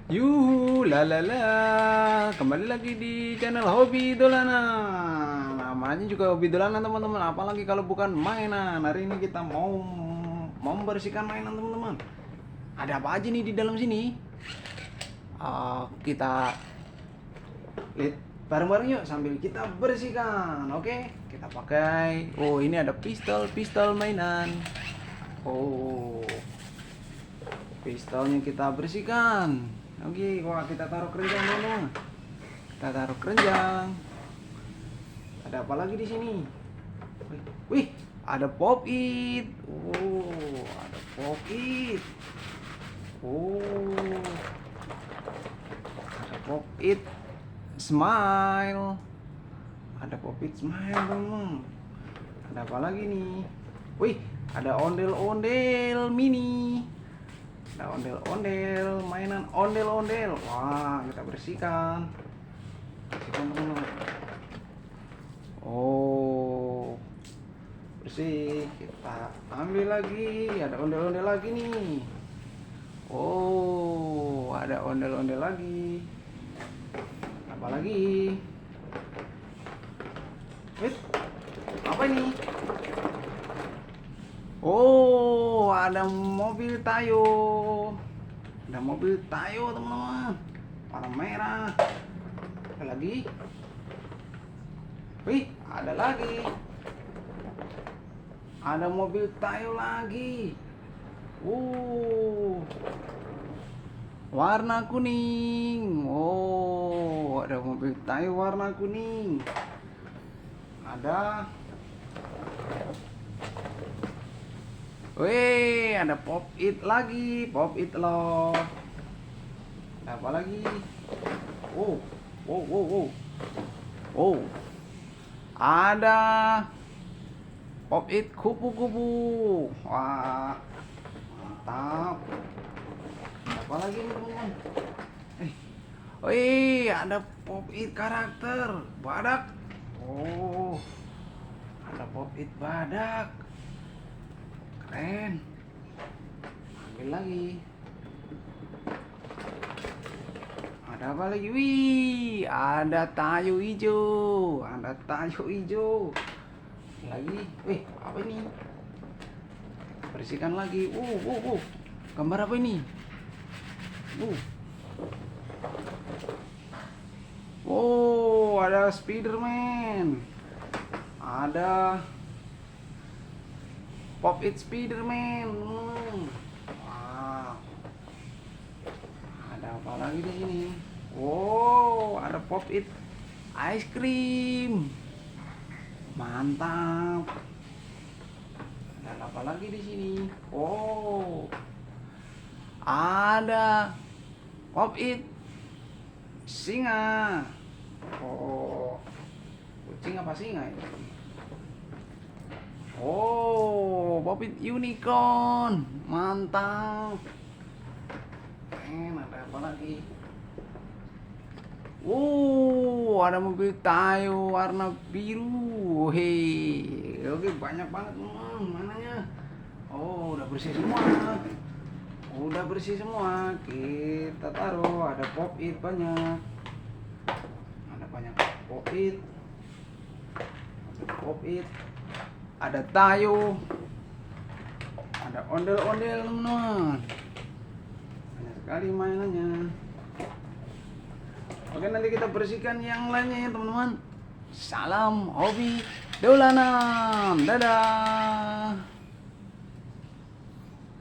Yuhu, lalala, kembali lagi di channel Hobi Dolanan. Namanya juga Hobi Dolanan teman-teman. Apalagi kalau bukan mainan. Hari ini kita mau membersihkan mainan teman-teman. Ada apa aja nih di dalam sini? Kita lihat bareng-bareng yuk sambil kita bersihkan. Oke, kita pakai. Oh, ini ada pistol mainan. Oh, pistolnya kita bersihkan. Oke, wah kita taruh keranjang dulu. Kita taruh keranjang. Ada apa lagi di sini? Wih, ada pop it. Oh, ada pop it. Oh, ada pop it. Smile. Ada pop it smile teman. Ada apa lagi nih? Wih, ada ondel-ondel mini. Ada ondel-ondel, mainan ondel-ondel. Wah, kita bersihkan. Bersihkan teman-teman. Oh, bersih. Kita ambil lagi. Ada ondel-ondel lagi nih. Oh, ada ondel-ondel lagi. Apa lagi? Wait, apa ini? Oh, ada mobil Tayo. Ada mobil Tayo, teman-teman. Warna merah. Ada lagi? Wih, ada lagi. Ada mobil Tayo lagi. Warna kuning. Oh, ada mobil Tayo warna kuning. Ada. Wih, ada pop it lagi, pop it loh. Ada apa lagi? Oh, oh, ada pop it kupu-kupu. Wah, mantap. Ada apa lagi nih teman-teman? Wih, ada pop it karakter badak. Oh, ada pop it badak. Keren. Ambil lagi. Ada apa lagi? Wih, ada Tayo hijau. Ada Tayo hijau. Lagi. Wih, apa ini? Bersihkan lagi. Gambar apa ini? Oh, ada Spiderman. Ada Pop It Spiderman. Wow. Ada apa lagi di sini? Oh, ada Pop It ice cream. Mantap. Dan apa lagi di sini? Oh, ada Pop It singa. Oh, kucing apa singa ini? Oh, Pop It unicorn. Mantap. Ada apa lagi? Ada mobil Tayo warna biru. Hei, oke, banyak banget mananya. Oh, udah bersih semua. Udah bersih semua. Kita taruh. Ada Pop It banyak. Ada banyak Pop It. Ada Pop It. Ada Tayo. Ada ondel-ondel teman-teman. Banyak sekali mainannya. Oke, nanti kita bersihkan yang lainnya ya teman-teman. Salam Hobi Dolanan. Dadah.